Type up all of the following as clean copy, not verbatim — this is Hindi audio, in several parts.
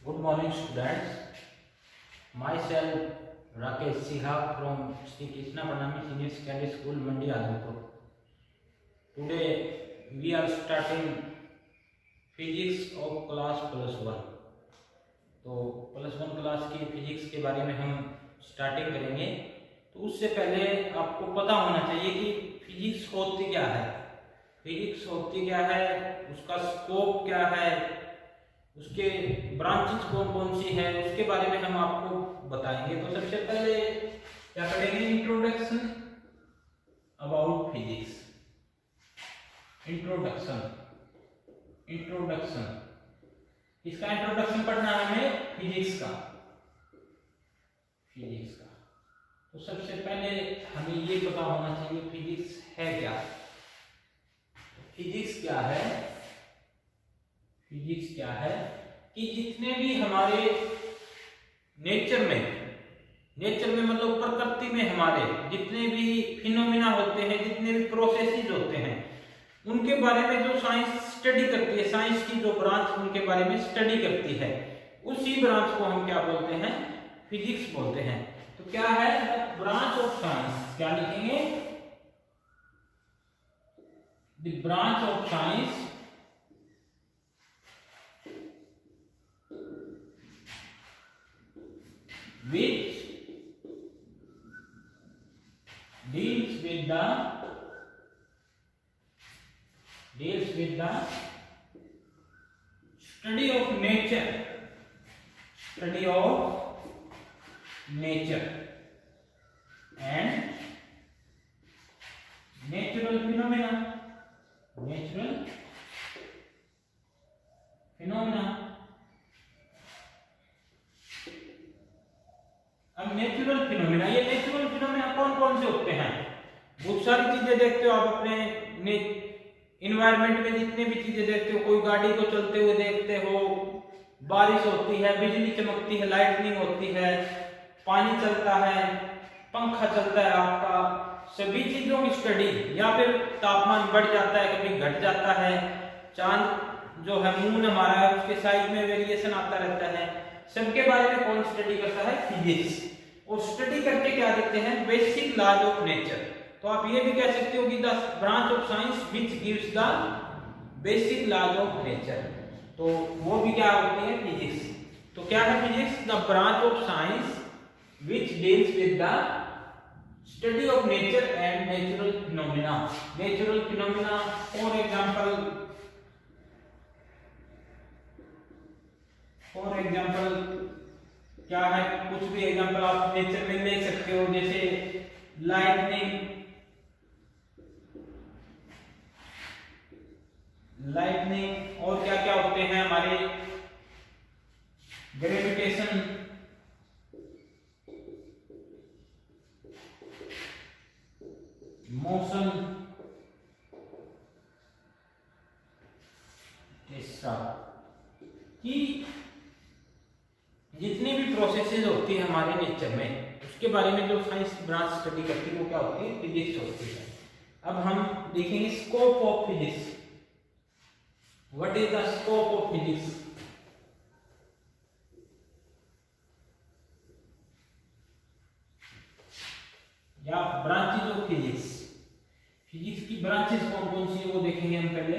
Good morning, students. Myself Rakesh Sihag from Sri Krishna Pranami Senior Secondary School, Mandi, Adipur. Today we are starting physics of class +1. तो +1 क्लास की फिजिक्स के बारे में हम स्टार्टिंग करेंगे। तो उससे पहले आपको पता होना चाहिए कि फिजिक्स होती क्या है, फिजिक्स होती क्या है, उसका स्कोप क्या है, उसके ब्रांचेस कौन कौन सी है, उसके बारे में हम आपको बताएंगे। तो सबसे पहले क्या करेंगे, इंट्रोडक्शन अबाउट फिजिक्स। इंट्रोडक्शन इसका इंट्रोडक्शन पढ़ना है हमें फिजिक्स का। तो सबसे पहले हमें ये पता होना चाहिए फिजिक्स है क्या। फिजिक्स क्या है कि जितने भी हमारे नेचर में मतलब प्रकृति में हमारे जितने भी फिनोमिना होते हैं, जितने भी प्रोसेसेस होते हैं, उनके बारे में जो साइंस स्टडी करती है, साइंस की जो ब्रांच उनके बारे में स्टडी करती है, उसी ब्रांच को हम क्या बोलते हैं, फिजिक्स बोलते हैं। तो क्या है ब्रांच ऑफ साइंस, क्या लिखेंगे, the branch of science which deals with the study of nature and natural phenomena अब नेचुरल फिनोमिना, ये नेचुरल फिनोमिना कौन कौन से होते हैं, बहुत सारी चीजें देखते हो आप अपने इन्वायरमेंट में, जितने भी चीजें देखते हो, कोई गाड़ी को चलते हुए देखते हो, बारिश होती है, बिजली चमकती है, लाइटनिंग होती है, पानी चलता है, पंखा चलता है आपका, सभी चीजों की स्टडी, या फिर तापमान बढ़ जाता है, कभी घट जाता है, चांद जो है मून हमारा है उसके साइज में वेरिएशन आता रहता है, सबके बारे में कौन स्टडी करता है, फिजिक्स। और स्टडी करके क्या देखते हैं, बेसिक लॉज ऑफ नेचर। तो आप ये भी कह सकते हो कि the branch of science which gives the basic laws of nature. तो वो भी क्या होती है, फिजिक्स। तो क्या है physics, the branch of science which deals with the study of nature and natural phenomena. For example क्या है, कुछ भी एग्जाम्पल आप नेचर में ले सकते हो, जैसे लाइटनिंग, और क्या क्या होते हैं हमारे, ग्रेविटेशन, मोशन, ऐसा कि जितनी भी प्रोसेसेस होती है हमारे नेचर में, उसके बारे में जो साइंस ब्रांच स्टडी करती है वो क्या होती है, फिजिक्स होती है। अब हम देखेंगे scope of physics. What is the scope of physics. या ब्रांचेज ऑफ फिजिक्स की ब्रांचेस कौन कौन सी है वो देखेंगे हम पहले।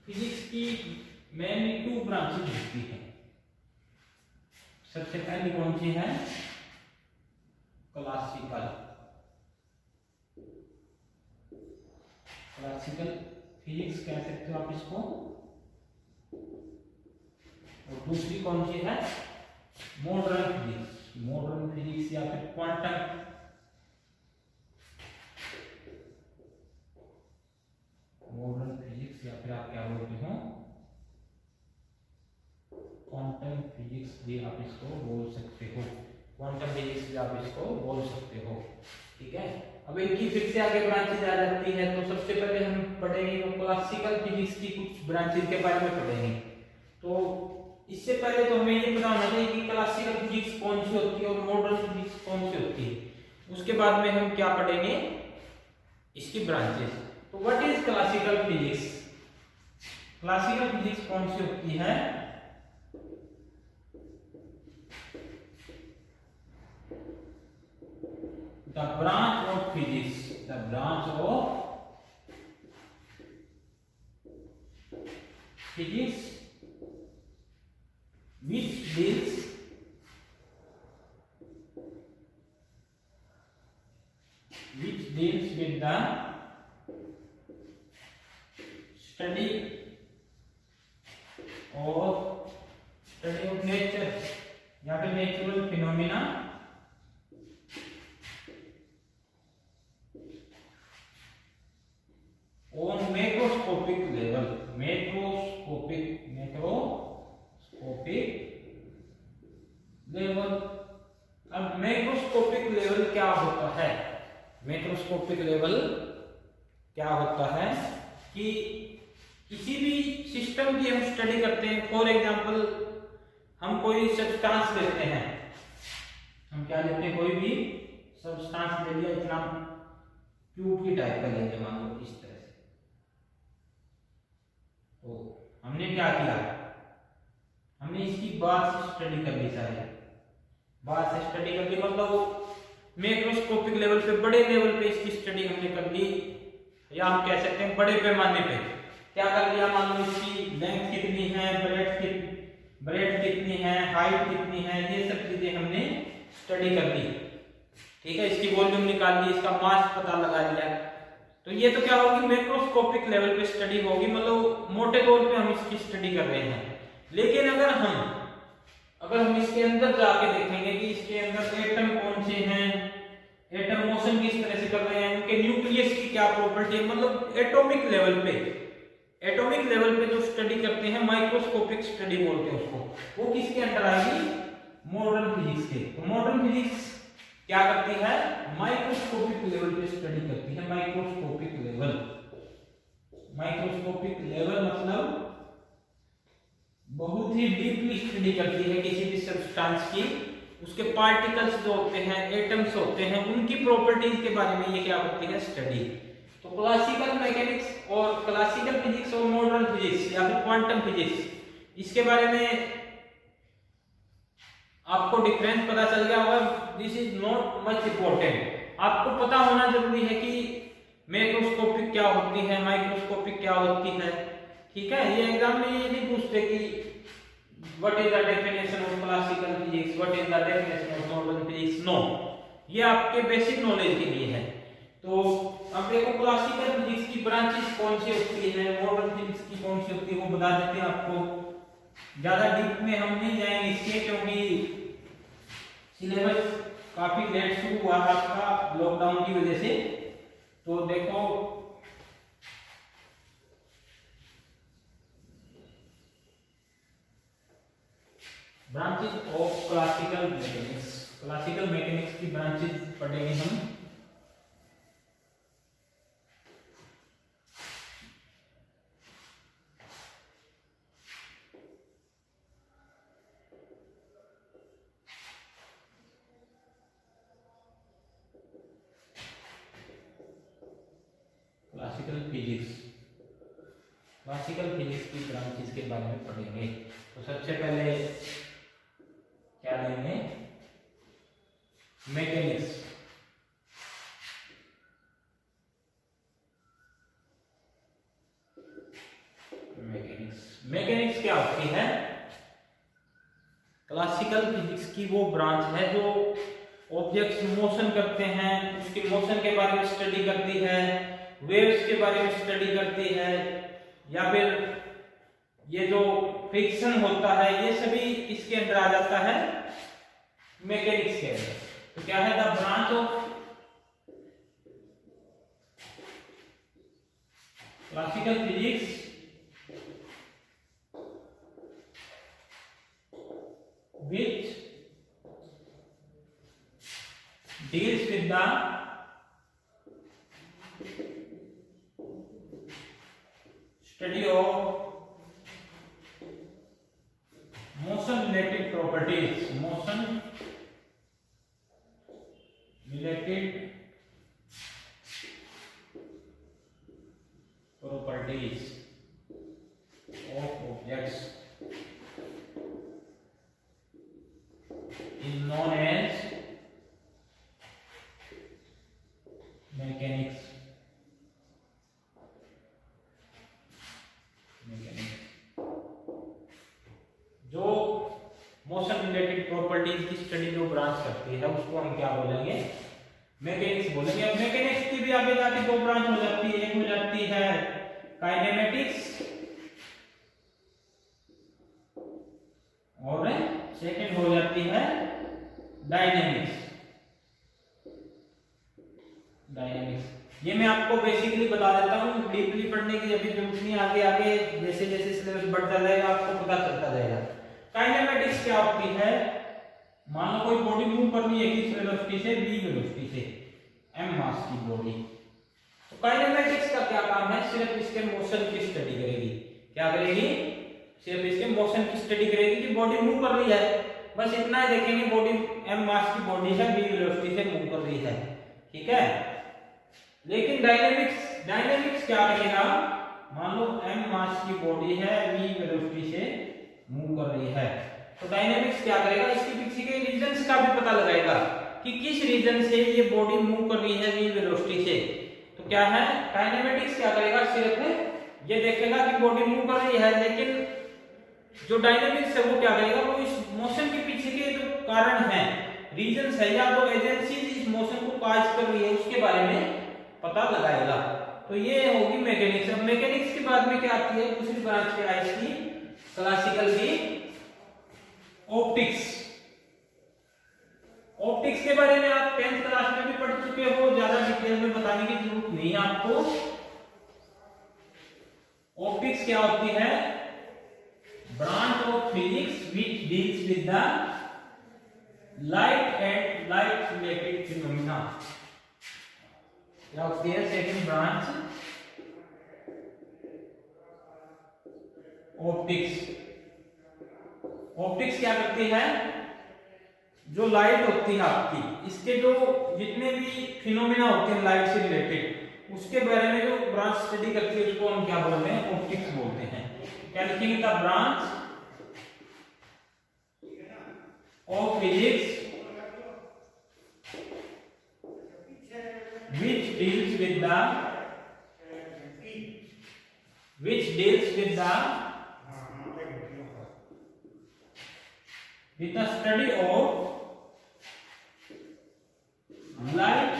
फिजिक्स की मेनली 2 ब्रांचेज होती है। सबसे पहली कौन सी है, क्लासिकल फिजिक्स कह सकते हो आप इसको। और दूसरी कौन सी है, मॉडर्न फिजिक्स या फिर क्वांटम फिजिक्स, या फिर आप क्या बोलते हो, क्वांटम फिजिक्स भी आप इसको बोल सकते हो, ठीक है। अब इनकी फिर से आगे ब्रांचेज आ जाती है। तो सबसे पहले हम पढ़ेंगे क्लासिकल फिजिक्स की कुछ ब्रांचेज के बारे में पढ़ेंगे। तो इससे पहले तो हमें ये पता होना चाहिए कि क्लासिकल फिजिक्स कौन सी होती है और मॉडर्न फिजिक्स कौन सी होती है। उसके बाद में हम क्या पढ़ेंगे, इसकी ब्रांचेस। तो what is classical physics? Classical physics कौन सी होती है? The branch of physics, the branch of physics which deals with the study of nature या फिर natural phenomena on macroscopic level, macroscopic level. अब मैक्रोस्कोपिक लेवल क्या होता है? मैक्रोस्कोपिक लेवल क्या होता है कि किसी भी सिस्टम की हम स्टडी करते हैं। फॉर एग्जांपल हम कोई सब्सटेंस लेते हैं, हम क्या लेते हैं, कोई भी सब्सटेंस ले लिया, इतना क्यूब की टाइप का लेते हैं, मान लो इस तरह से। तो हमने क्या किया, हमने इसकी बात से स्टडी कर ली, सारी बात से स्टडी कर ली, मतलब मैक्रोस्कोपिक लेवल पे, बड़े लेवल पे इसकी स्टडी हमने कर ली, या हम कह सकते हैं बड़े पैमाने पे क्या कर लिया। मान लो इसकी लेंथ कितनी है, ब्रेड्थ कितनी है, हाइट कितनी है, ये सब चीजें हमने स्टडी कर ली, ठीक है। इसकी वॉल्यूम निकाल ली, इसका मास पता लगा लिया। तो ये तो क्या होगी, मैक्रोस्कोपिक लेवल पे स्टडी होगी, मतलब मोटे तौर पे हम इसकी स्टडी कर रहे हैं। लेकिन अगर हम इसके अंदर जाके देखेंगे कि इसके अंदर एटम कौन से हैं, एटम मोशन किस तरह से कर रहे हैं, उनके न्यूक्लियस की क्या प्रॉपर्टी है, मतलब एटॉमिक लेवल पे जो स्टडी करते हैं, माइक्रोस्कोपिक स्टडी बोलते हैं उसको, वो किसके अंदर आएगी, मॉडर्न फिजिक्स के। तो मॉडर्न फिजिक्स क्या करती है, माइक्रोस्कोपिक लेवल पे स्टडी करती है। माइक्रोस्कोपिक लेवल मतलब बहुत ही डीपली स्टडी करती है किसी भी सब्सटेंस की, उसके पार्टिकल्स जो होते हैं, एटम्स होते हैं, उनकी प्रॉपर्टीज के बारे में ये क्या करती है, स्टडी। तो क्लासिकल मैकेनिक्स और क्लासिकल फिजिक्स और मॉडर्न फिजिक्स या फिर क्वांटम फिजिक्स, इसके बारे में आपको डिफरेंस पता चल गया होगा। This is not much important. आपको पता होना जरूरी है कि मैक्रोस्कोपिक क्या होती है, माइक्रोस्कोपिक क्या होती है, ठीक है। ये एग्जाम में ये नहीं पूछते कि what is the definition of classical physics, what is the definition of modern physics, no, ये आपके बेसिक नॉलेज के लिए है। तो अब देखो क्लासिकल फिजिक्स की ब्रांचेस कौन सी होती है, मॉडर्न फिजिक्स की कौन सी होती है, वो बता देते हैं आपको। ज्यादा डीप में हम नहीं जाएंगे इसके, क्योंकि सिलेबस काफी लेट शुरू हुआ है आपका लॉकडाउन की वजह से। तो देखो ब्रांचेस ऑफ क्लासिकल मैकेनिक्स की ब्रांचेस पढ़ेंगे हम। क्लासिकल फिजिक्स की ब्रांचेस के बारे में पढ़ेंगे। तो सबसे पहले क्या लेंगे, मैकेनिक्स। मैकेनिक्स क्या होती है, क्लासिकल फिजिक्स की वो ब्रांच है जो ऑब्जेक्ट्स मोशन करते हैं, उसके मोशन के बारे में स्टडी करती है, वेव्स के बारे में स्टडी करती है, या फिर ये जो फ्रिक्शन होता है, ये सभी इसके अंदर आ जाता है, मैकेनिक्स के अंदर। तो क्या है, the branch of classical physics which deals with the study of properties, motion related properties of objects is known as mechanics. जो मोशन रिलेटेड प्रॉपर्टीज की स्टडी जो ब्रांच करती है उसको हम क्या बोलेंगे, मैकेनिक्स बोलेंगे। अब मैकेनिक्स की भी आगे जाके दो ब्रांच हो जाती है, एक हो जाती है काइनेमेटिक्स और सेकंड हो जाती है डायनेमिक्स। ये मैं आपको बेसिकली बता देता हूँ, डीपली पढ़ने की अभी जरूरत नहीं, आगे आगे जैसे जैसे सिलेबस बढ़ता जाएगा आपको पता चलता जाएगा। काइनेमेटिक्स क्या होती है, मान लो कोई बॉडी मूव करनी है किस वेलोसिटी से, v वेलोसिटी से, m मास की बॉडी, तो काइनेमेटिक्स का क्या काम है, सिर्फ इसके मोशन की स्टडी करेगी। क्या करेगी, सिर्फ इसके मोशन की स्टडी करेगी कि बॉडी मूव कर रही है, बस इतना ही देखेंगे, बॉडी m मास की बॉडी है, v वेलोसिटी से मूव कर रही है, ठीक है। लेकिन डायनेमिक्स क्या करेगा, मान लो m मास की बॉडी है, v वेलोसिटी से मूव कर रही है, तो डायनेमिक्स क्या करेगा, इसके पीछे के रीजंस का भी पता लगाएगा कि किस रीजन से ये बॉडी मूव कर रही है v वेलोसिटी से। तो क्या है, काइनेमेटिक्स क्या करेगा, सिर्फ ये देखेगा कि बॉडी मूव कर रही है, लेकिन जो डायनेमिक्स है वो क्या करेगा, वो इस मोशन के पीछे के जो कारण है, रीजंस है, या तो एजेंसी इस मोशन को काज कर रही है, उसके बारे में पता लगाएगा। तो ये होगी मैकेनिक्स। अब मैकेनिक्स के बाद में क्या आती है, दूसरी ब्रांच क्या है इसकी, क्लासिकल की ऑप्टिक्स। ऑप्टिक्स के बारे में आप 10th क्लास में भी पढ़ चुके हो, ज्यादा डिटेल में बताने की जरूरत नहीं है आपको। ऑप्टिक्स क्या होती है, branch of physics which deals with the light and light related phenomena. क्या होती है, सेकंड ब्रांच ऑप्टिक्स। ऑप्टिक्स क्या करती है, जो लाइट होती है आपकी, इसके जो जितने भी फिनोमेना होते हैं लाइट से रिलेटेड, उसके बारे में जो ब्रांच स्टडी करती है उसको हम क्या बोलते हैं, ऑप्टिक्स बोलते हैं। क्या लिखेंगे, the branch of physics which deals with the study of light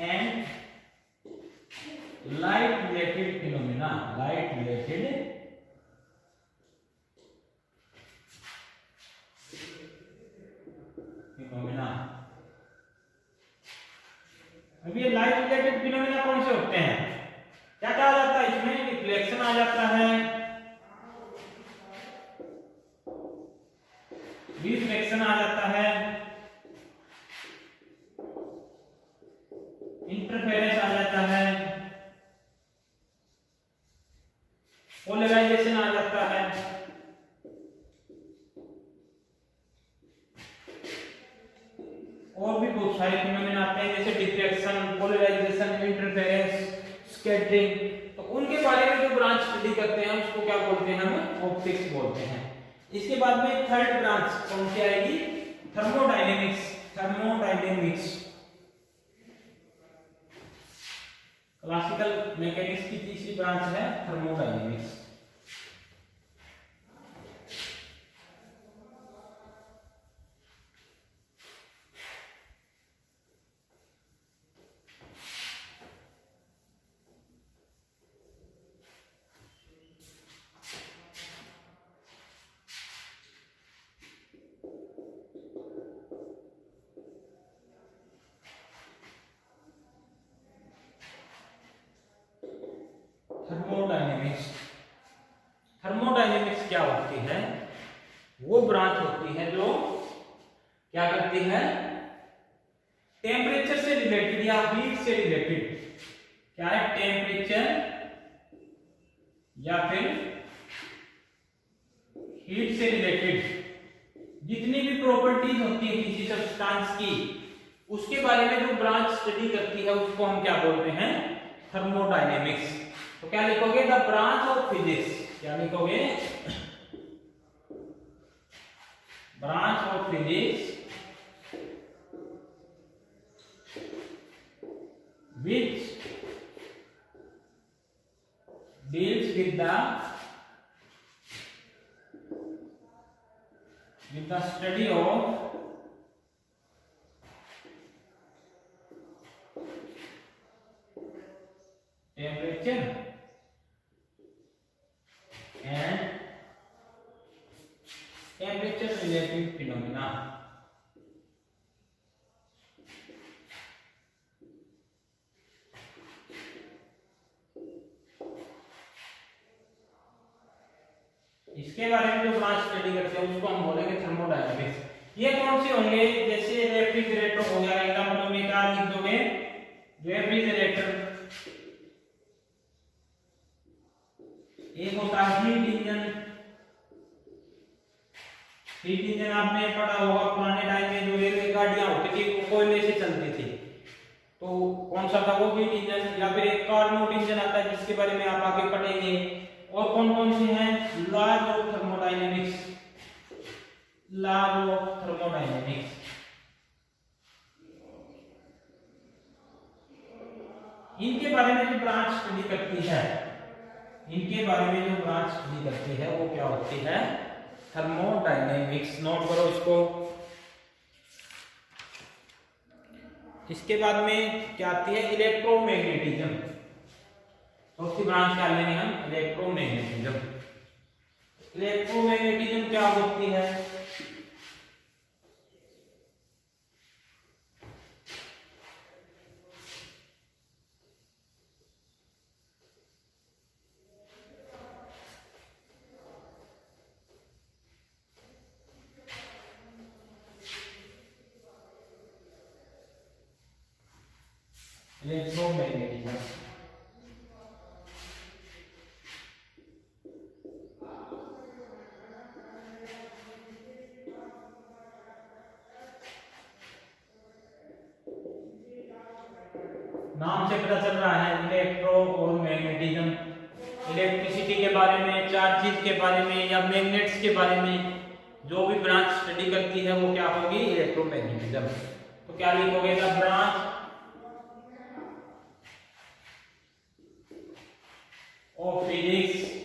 and light related phenomena, अब ये लाइट रिलेटेड फिनोमेना कौन से होते हैं, क्या कहा जाता है इसमें, रिफ्लेक्शन आ जाता है, रिफ्लेक्शन आ जाता है, इंटरफेरेंस आ जाता है, पोलराइजेशन आ जाता है, और भी बहुत सारे फिनोमेना आते हैं, जैसे डिफ्रैक्शन, पोलराइजेशन, इंटरफेरेंस, स्कैटरिंग। तो उनके बारे में जो ब्रांच स्टडी करते हैं उसको क्या बोलते हैं, हम ऑप्टिक्स बोलते हैं। इसके बाद में थर्ड ब्रांच कौन सी आएगी, थर्मोडायनेमिक्स। क्लासिकल मैकेनिक्स की तीसरी ब्रांच है थर्मोडायनेमिक्स। थर्मोडायनेमिक्स क्या होती है, वो ब्रांच होती है जो क्या करती है, टेम्परेचर से रिलेटेड या हीट से रिलेटेड, क्या है, टेम्परेचर या फिर हीट से रिलेटेड जितनी भी प्रॉपर्टीज होती है किसी सब्सटेंस की, उसके बारे में जो ब्रांच स्टडी करती है उसको हम क्या बोलते हैं? थर्मोडायनेमिक्स। तो क्या लिखोगे? The branch of physics. क्या लिखोगे? Branch of physics which deals with the study of temperature and temperature related phenomena। इसके बारे में जो ब्रांच स्टडी करते हैं उसको हम बोलेंगे थर्मोडायनेमिक्स। ये कौन से होंगे? जैसे रेफ्रिजरेटर हो गया, एग्जांपल में क्या लिख दोगे? रेफ्रिजरेटर, एक होता है हीट इंजन। हीट इंजन आपने पढ़ा होगा, पुराने टाइम में जो रेल गाड़ियां होती थी वो कोयले से चलती थी, तो कौन सा था वो? Heat engine. या फिर एक कार्नोट इंजन आता है जिसके बारे में आप आगे पढ़ेंगे। और कौन कौन से हैं? Laws of thermodynamics, laws of thermodynamics. इनके बारे में जो ब्रांच स्टडी करती है, इनके बारे में जो ब्रांच स्टडी करती है वो क्या होती है? थर्मोडायनेमिक्स। नोट करो इसको। इसके बाद में क्या आती है? इलेक्ट्रोमैग्नेटिज्म। चौथी ब्रांच क्या लेंगे हम? इलेक्ट्रोमैग्नेटिज्म। इलेक्ट्रोमैग्नेटिज्म क्या होती है? इलेक्ट्रोमैग्नेटिज्म नाम से पता चल रहा है, इलेक्ट्रो और मैग्नेटिज्म। इलेक्ट्रिसिटी के बारे में, चार्जेस के बारे में या मैग्नेट्स के बारे में जो भी ब्रांच स्टडी करती है वो क्या होगी? इलेक्ट्रोमैग्नेटिज्म। तो क्या लिखोगे? The branch of physics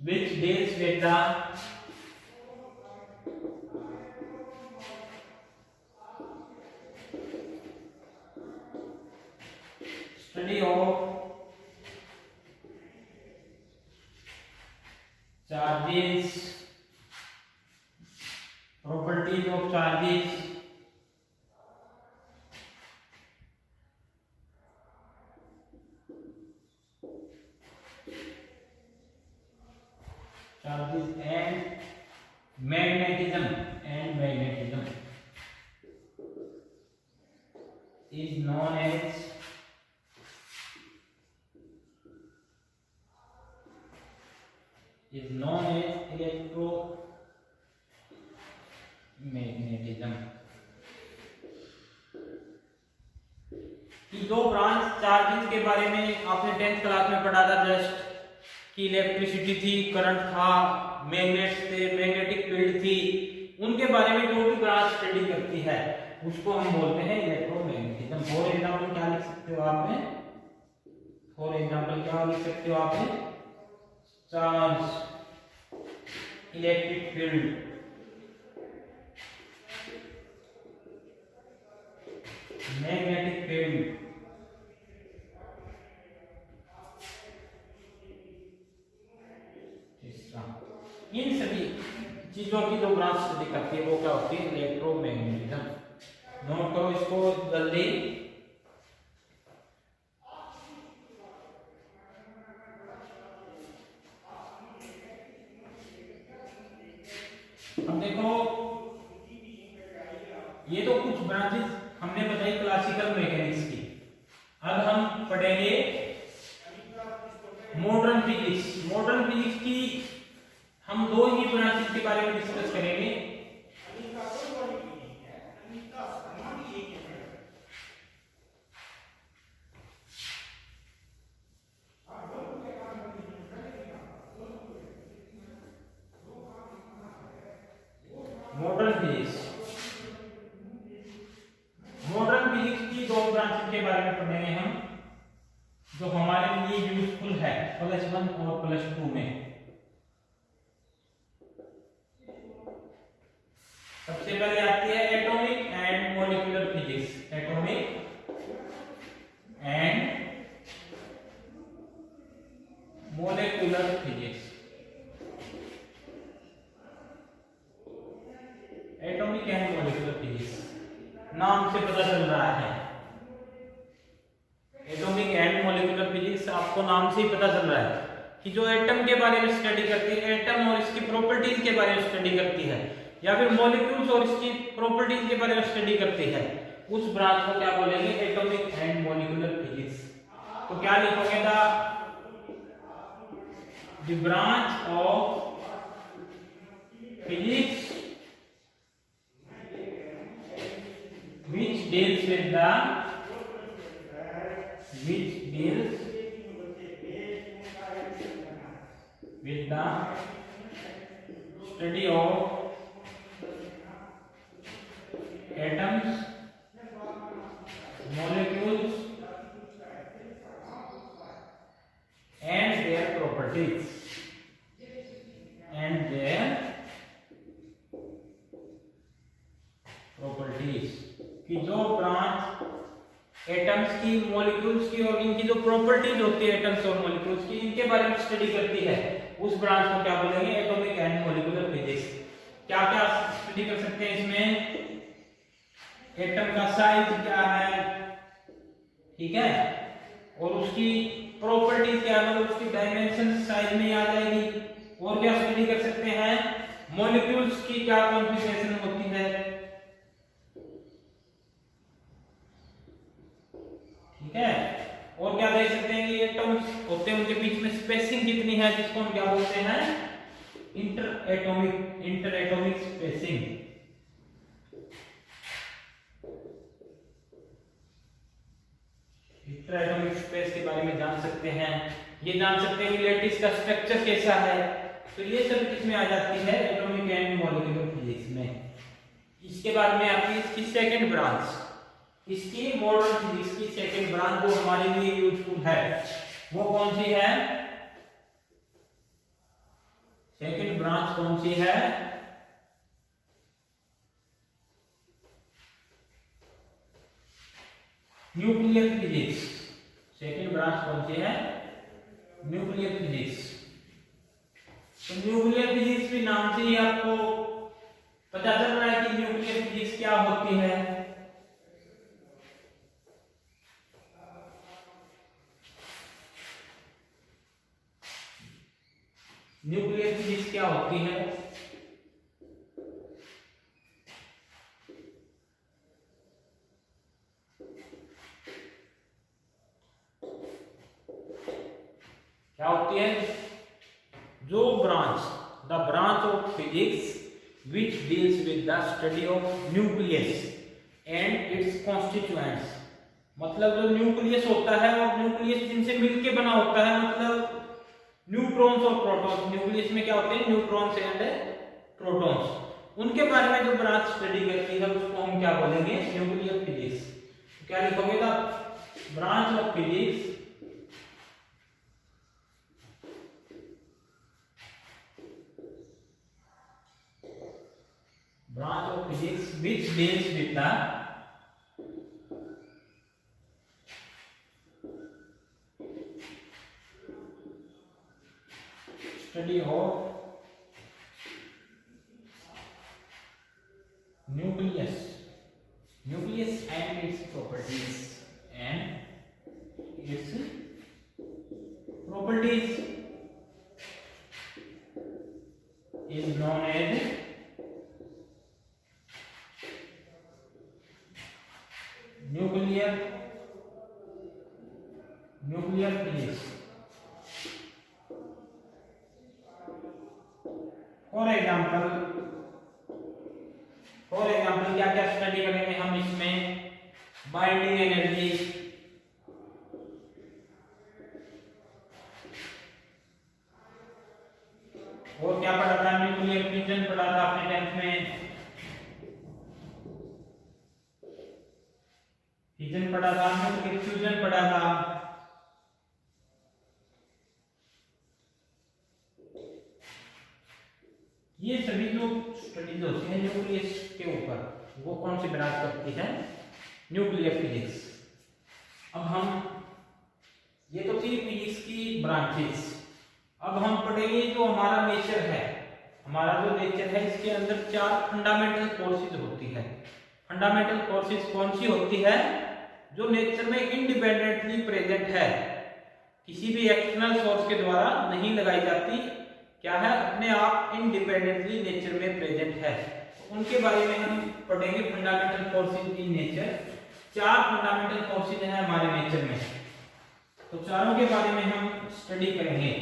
which deals with the study of charges, properties of charges, and magnetism is known as electromagnetism। कि दो ब्रांच चार्जेस के बारे में आपने 10th क्लास में पढ़ा था जस्ट, कि इलेक्ट्रिसिटी थी, करंट था, मैग्नेट्स थे, मैग्नेटिक फील्ड थी। उनके बारे में जो भी ब्रांच स्टडी करती है उसको हम बोलते हैं इलेक्ट्रोमैग्नेटिज्म। फॉर एग्जांपल क्या लिख सकते हो आपने? फॉर एग्जांपल क्या लिख सकते हो आपने? Charge, electric field, magnetic field, इन सभी चीजों की जो ब्रांच स्टडी करती है वो क्या होती है? इलेक्ट्रोमैग्नेटिज्म। नोट करो इसको जल्दी। अब देखो, ये तो कुछ ब्रांचेस हमने बताई क्लासिकल मैकेनिक्स की। अब हम पढ़ेंगे मॉडर्न फिजिक्स। मॉडर्न फिजिक्स की हम दो ही ब्रांचेस के बारे में डिस्कस करेंगे। मॉडर्न फिजिक्स, मॉडर्न फिजिक्स की दो ब्रांचेस के बारे में पढ़ेंगे हम, जो हमारे लिए यूजफुल है +1 और +2 में। सबसे पहले आती है atomic and molecular physics. Atomic and molecular physics. Atomic and molecular physics नाम से पता चल रहा है, एटॉमिक एंड मॉलिक्यूलर फिजिक्स आपको नाम से ही पता चल रहा है कि जो एटम के बारे में स्टडी करती है, एटम और इसकी प्रॉपर्टीज के बारे में स्टडी करती है, या फिर मॉलिक्यूल्स और इसकी प्रॉपर्टीज के बारे में स्टडी करती है, उस ब्रांच को क्या बोलेंगे? Atomic and molecular physics. तो क्या लिखोगे? The branch of physics which deals with the study of atoms, molecules and their properties कि जो ब्रांच एटम्स की, मॉलिक्यूल्स की और इनकी जो प्रॉपर्टीज होती है एटम्स और मॉलिक्यूल्स की, इनके बारे में स्टडी करती है, उस ब्रांच को क्या बोलेंगे? Atomic and molecular physics. क्या क्या स्टडी कर सकते हैं इसमें? एटम का साइज क्या है, ठीक है, और उसकी प्रॉपर्टीज क्या है, मतलब उसकी डायमेंशन साइज में आ जाएगी। और क्या स्टडी कर सकते हैं? मॉलिक्यूल्स की क्या कॉन्फ़िगरेशन होती है, ठीक है। और क्या देख सकते हैं कि एटम्स होते हैं, उनके बीच में स्पेसिंग कितनी है, जिसको हम क्या बोलते हैं? Inter atomic spacing. Inter atomic space के बारे में जान सकते हैं। ये जान सकते हैं कि लैटिस का स्ट्रक्चर कैसा है। तो ये सब किसमें आ जाती है? एटॉमिक एंड मॉलिक्यूलर फिजिक्स में। इसके बाद में आती है इसकी सेकंड ब्रांच, इसकी मॉडर्न फिजिक्स की सेकंड ब्रांच, जो हमारे लिए यूजफुल है, वो कौन सी है? सेकंड ब्रांच कौन सी है? Nuclear physics. सेकंड ब्रांच कौन सी है? Nuclear physics. तो न्यूक्लियर फिजिक्स भी नाम से ही आपको पता चल रहा है कि न्यूक्लियर फिजिक्स क्या होती है। न्यूक्लियर फिजिक्स क्या होती है? क्या होती है? जो branch, the branch of physics which deals with the study of nucleus and its constituents। मतलब जो न्यूक्लियस होता है और न्यूक्लियस जिनसे मिलके बना होता है, मतलब न्यूट्रॉन्स और प्रोटॉन्स। न्यूक्लियस में क्या होते हैं? Neutrons and protons. उनके बारे में जो ब्रांच स्टडी करती है, उसको हम क्या बोलेंगे? Nuclear physics. तो क्या लिखोगे? The branch of physics which deals with the study of nucleus and its properties is known as nuclear physics। For example क्या क्या स्टडी करेंगे हम इसमें? बाइंडिंग एनर्जी, और क्या पढ़ा था? न्यूक्लियर फ्यूजन पढ़ा था अपने 10th में, फिजन पढ़ा था, न्यूक्लियर फ्यूजन पढ़ा था। ये सभी जो स्टडीज होती है न्यूक्लियस के ऊपर, वो कौन सी ब्रांच करती है? Nuclear physics. अब हम, ये तो थी फिजिक्स की ब्रांचेस। अब हम पढ़ेंगे जो हमारा नेचर है। हमारा जो नेचर है इसके अंदर 4 फंडामेंटल फोर्सेस होती है। फंडामेंटल फोर्सेस कौन सी होती है? जो नेचर में इंडिपेंडेंटली प्रेजेंट है, किसी भी एक्सटर्नल सोर्स के द्वारा नहीं लगाई जाती। क्या है? अपने आप इंडिपेंडेंटली नेचर में प्रेजेंट है। तो उनके बारे में हम पढ़ेंगे, fundamental forces in nature. 4 fundamental forces हैं हमारे नेचर में, तो चारों के बारे में हम स्टडी करेंगे।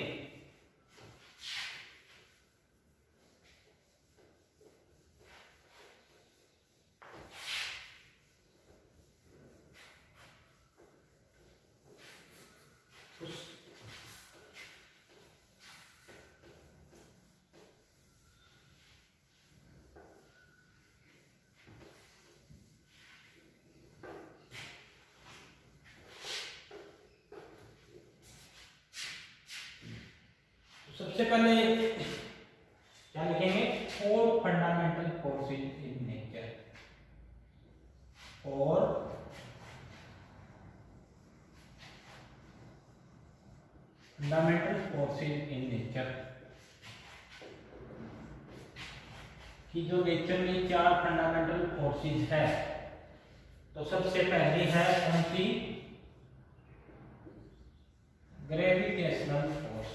सबसे पहले क्या लिखेंगे? 4 fundamental forces in nature. 4 fundamental forces in nature, कि जो नेचर में 4 फंडामेंटल फोर्सेस है। तो सबसे पहली है कौन सी? Gravitational force.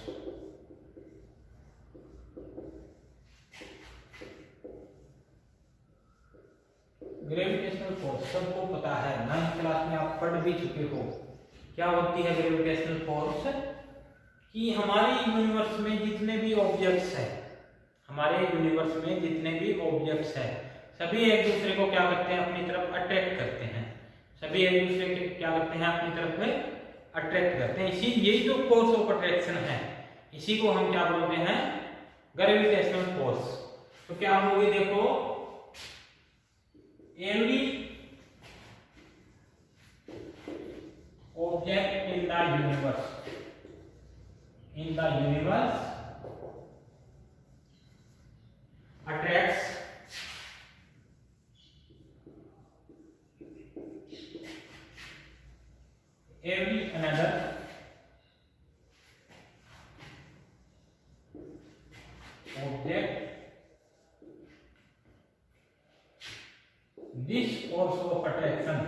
ग्रेविटेशनल फोर्स सबको पता है, 9th क्लास में आप पढ़ भी चुके हो। क्या होती है ग्रेविटेशनल फोर्स? कि हमारे यूनिवर्स में जितने भी ऑब्जेक्ट्स हैं, हमारे यूनिवर्स में जितने भी ऑब्जेक्ट्स हैं, सभी एक दूसरे को क्या करते हैं? अपनी तरफ अट्रैक्ट करते हैं। सभी एक दूसरे के क्या करते हैं? अपनी तरफ में अट्रैक्ट करते हैं। यही जो फोर्स ऑफ अट्रैक्शन है, इसी को हम क्या बोलते हैं? Gravitational force. तो क्या होगी? देखो, every object in the universe attracts every another object. This force of attraction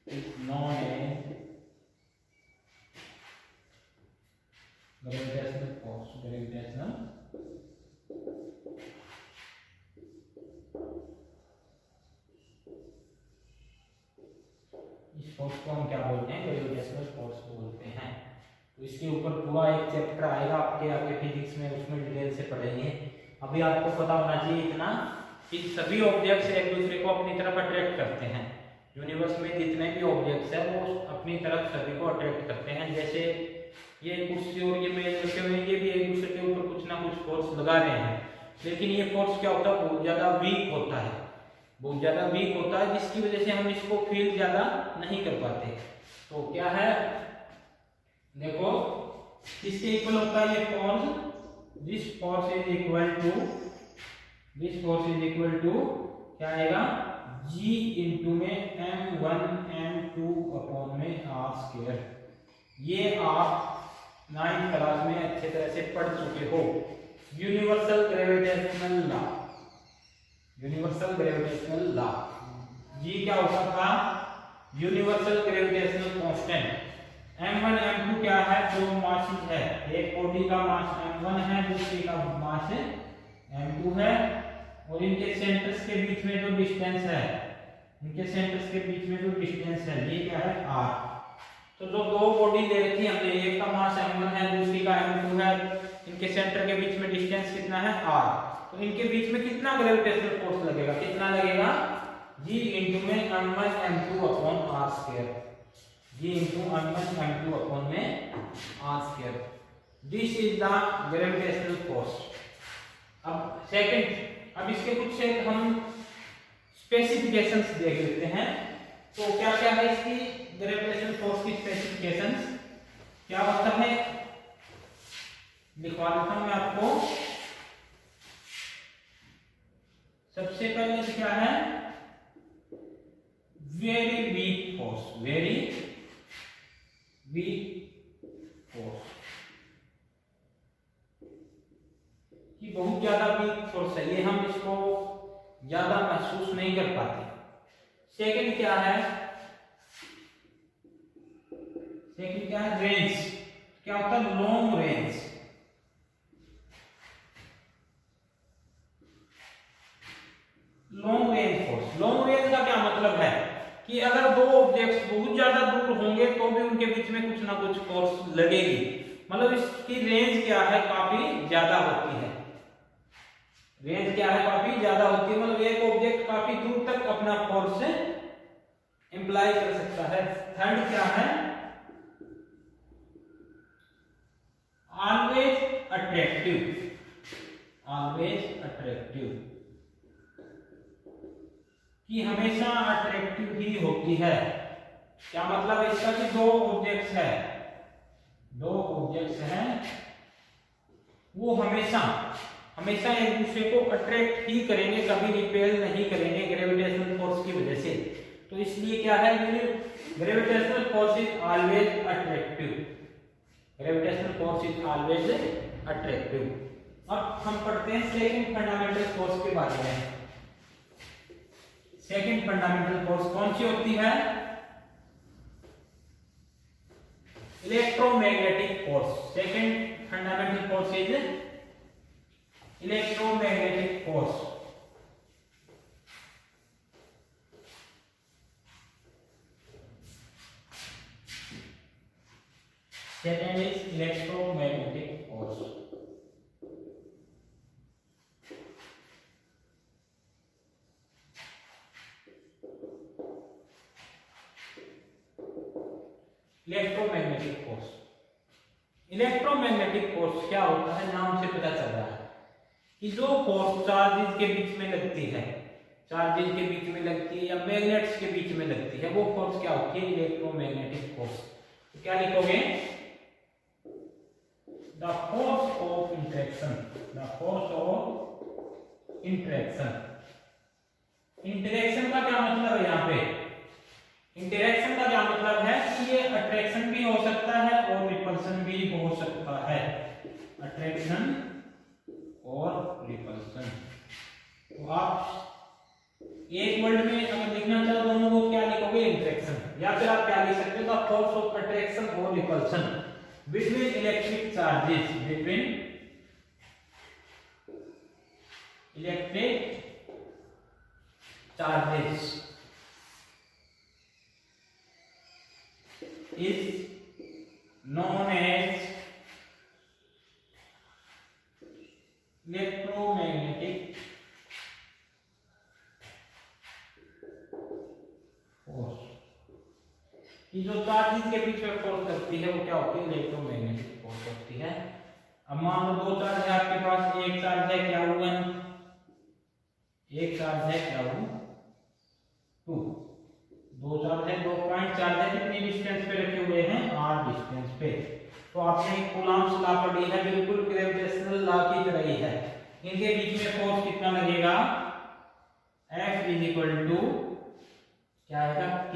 is known as gravitational force. इस फोर्स को हम क्या बोलते हैं? ग्रेविटेशनल फोर्स बोलते हैं। तो इसके ऊपर पूरा एक चैप्टर आएगा आपके फिजिक्स में, उसमें डिटेल से पढ़ेंगे। अभी आपको पता होना चाहिए इतना कि सभी ऑब्जेक्ट्स एक दूसरे को अपनी तरफ अट्रैक्ट करते हैं। यूनिवर्स में जितने भी ऑब्जेक्ट्स हैं वो अपनी तरफ सभी को अट्रैक्ट करते हैं। जैसे ये कुर्सी और ये मेज रखे हुए हैं, ये भी एक दूसरे के ऊपर कुछ ना कुछ फोर्स लगा रहे हैं, लेकिन ये फोर्स क्या होता है? बहुत ज्यादा वीक होता है, जिसकी वजह से हम इसको फील ज्यादा नहीं कर पाते। तो क्या है? देखो, किसके इक्वल होता है ये force? This force is equal to क्या आएगा? G इंटू में m1 m2 अपॉन में r²। ये आप 9th क्लास में अच्छे तरह से पढ़ चुके हो। Universal gravitational law. G क्या होता था? Universal gravitational constant. m1 m2 क्या है? दो मासेस है, एक बॉडी का मास m1 है, दूसरी का मास m2 है। और इनके सेंटर्स के बीच में जो डिस्टेंस है, इनके सेंटर्स के बीच में जो डिस्टेंस है ये क्या है r। तो जो दो बॉडी ले रखी है हमने, एक का मास m1 है, दूसरी का m2 है, इनके सेंटर के बीच में डिस्टेंस कितना है r। तो इनके बीच में कितना ग्रेविटेशनल फोर्स लगेगा, कितना लगेगा g इनटू में m1 m2 upon r square, g into m1 m2 upon में r square. This is the gravitational force. अब सेकंड, अब इसके कुछ हम स्पेसिफिकेशंस देख लेते हैं। तो क्या क्या है इसकी ग्रेविटेशनल फोर्स की स्पेसिफिकेशंस, क्या होता है लिखवा देता हूं मैं आपको। सबसे पहले तो क्या है, very weak force, very weak force, कि बहुत ज्यादा वीक फोर्स है, ये हम इसको ज्यादा महसूस नहीं कर पाते। सेकंड क्या है, सेकंड क्या है, रेंज, क्या होता है long range. Long range force, long range का क्या मतलब है कि अगर दो ऑब्जेक्ट्स बहुत ज्यादा दूर होंगे तो भी उनके बीच में कुछ ना कुछ फोर्स लगेगी, मतलब इसकी रेंज क्या है काफी ज्यादा होती है। रेंज क्या है, काफी ज्यादा होती है, मतलब एक ऑब्जेक्ट काफी दूर तक अपना फोर्स इंप्लाई कर सकता है। थर्ड क्या है, ऑलवेज अट्रैक्टिव, ऑलवेज अट्रैक्टिव, कि हमेशा अट्रैक्टिव ही होती है। क्या मतलब है इसका, कि दो ऑब्जेक्ट्स है, दो ऑब्जेक्ट्स हैं, वो हमेशा हमेशा एक दूसरे को अट्रैक्ट ही करेंगे, कभी रिपेल नहीं करेंगे ग्रेविटेशनल फोर्स की वजह से। तो इसलिए क्या है, gravitational force is always attractive, gravitational force is always attractive. अब हम पढ़ते हैं सेकंड फंडामेंटल फोर्स के बारे में। सेकंड फंडामेंटल फोर्स कौन सी होती है, electromagnetic force. Second fundamental force is electromagnetic force. Second is electromagnetic force. Electromagnetic force, electromagnetic force क्या होता है, नाम से पता चल रहा है कि जो फोर्स चार्जेस के बीच में लगती है, चार्जेस के बीच में लगती है या मैग्नेट्स के बीच में लगती है, वो फोर्स क्या होती है, इलेक्ट्रोमैग्नेटिक फोर्स। तो क्या लिखोगे, the force of interaction, the force of interaction. Interaction का क्या मतलब है यहाँ पे, इंटरेक्शन का क्या मतलब है कि ये अट्रैक्शन भी हो सकता है और रिपल्सन भी हो सकता है, अट्रैक्शन और रिपल्सन। तो आप एक वर्ड में अगर लिखना चाहो दोनों को, क्या लिखोगे, इंटरेक्शन, या फिर आप क्या लिख सकते हो, फोर्स ऑफ अट्रैक्शन और repulsion between electric charges, between electric charges is known as electromagnetic force। कि जो चार्जेस के बीच में फोर्स लगती है वो क्या होती है, इलेक्ट्रोमैग्नेटिक फोर्स होती है। अब मान लो दो चार्ज है आपके पास, एक चार्ज है Q1, एक चार्ज है Q2, दो चार्ज है, दो पॉइंट चार्ज है, कितनी डिस्टेंस पे रखे हुए हैं, r डिस्टेंस पे। तो आपने कूलम्ब्स लॉ पढ़ी है, बिल्कुल ग्रेविटेशनल लॉ की तरह ही है। इनके बीच में फोर्स कितना लगेगा, F इज इक्वल टू क्या आएगा, K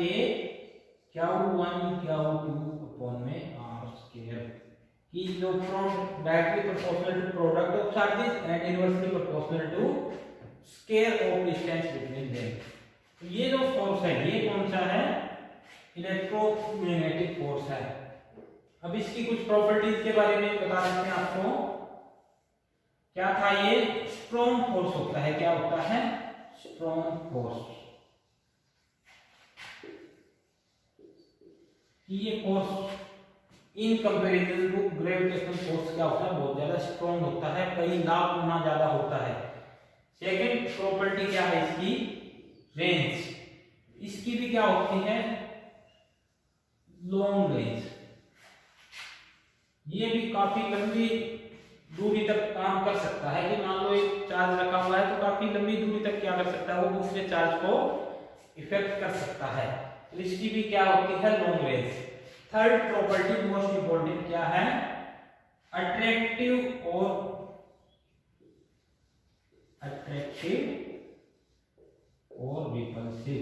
Q1 Q2 अपॉन में r स्क्वायर, कि जो directly proportional to product of charges and inversely proportional to square of distance between them. तो ये जो फोर्स है ये कौन सा है, इलेक्ट्रोमैग्नेटिक फोर्स है। अब इसकी कुछ प्रॉपर्टीज के बारे में बता देते हैं आपको। क्या था ये, स्ट्रॉन्ग फोर्स होता है। क्या होता है, स्ट्रॉन्ग फोर्स। ये force in comparison to gravitational force क्या होता है, बहुत ज्यादा स्ट्रॉन्ग होता है, कई लाख गुना ज्यादा होता है। सेकेंड प्रॉपर्टी क्या है इसकी, रेंज। इसकी भी क्या होती है, लॉन्ग रेंज। ये भी काफी लंबी दूरी तक काम कर सकता है कि मान लो एक चार्ज रखा हुआ है तो काफी लंबी दूरी तक क्या कर सकता है, वो दूसरे चार्ज को इफेक्ट कर सकता है। तो इसकी भी क्या होती है, long range. Third property most important क्या है, अट्रैक्टिव और रिपल्सिव।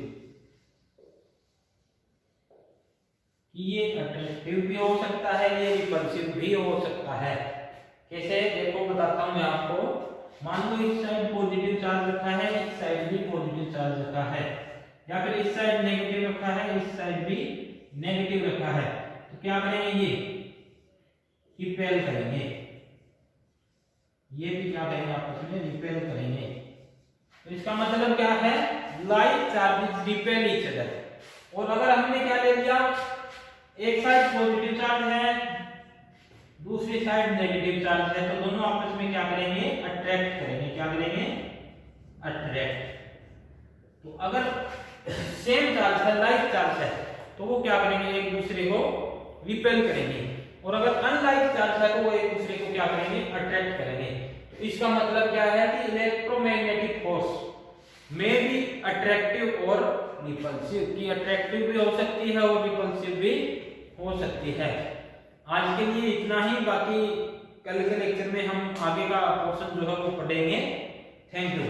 ये अट्रैक्टिव भी हो सकता है, ये रिपल्सिव भी हो सकता है। कैसे, देखो बताता हूं मैं आपको। मान लो इस साइड पॉजिटिव चार्ज रखा है, इस साइड भी पॉजिटिव चार्ज रखा है, या फिर इस साइड नेगेटिव रखा है, इस साइड भी नेगेटिव रखा है, तो क्या करेंगे, ये रिपेल करेंगे। ये भी क्या करेंगे, आपस में रिपेल करेंगे। तो इसका मतलब क्या है, like charges repel each other. और अगर हमने क्या ले लिया, एक साइड पॉजिटिव चार्ज है, दूसरी साइड नेगेटिव चार्ज है, तो दोनों आपस में क्या करेंगे, अट्रैक्ट करेंगे। क्या करेंगे, अट्रैक्ट। तो अगर सेम चार्ज है, लाइक चार्ज है, तो वो क्या करेंगे, एक दूसरे को रिपेल करेंगे। और अगर अनलाइक चार्ज है तो वो एक दूसरे को क्या करेंगे, अट्रैक्ट करेंगे। तो इसका मतलब क्या है कि इलेक्ट्रोमैग्नेटिक फोर्स में भी अट्रैक्टिव और रिपल्सिव की, अट्रैक्टिव भी हो सकती है और रिपल्सिव भी हो सकती है। आज के लिए इतना ही, बाकी कल के लेक्चर में हम आगे का पोर्शन जो है वो पढ़ेंगे। Thank you.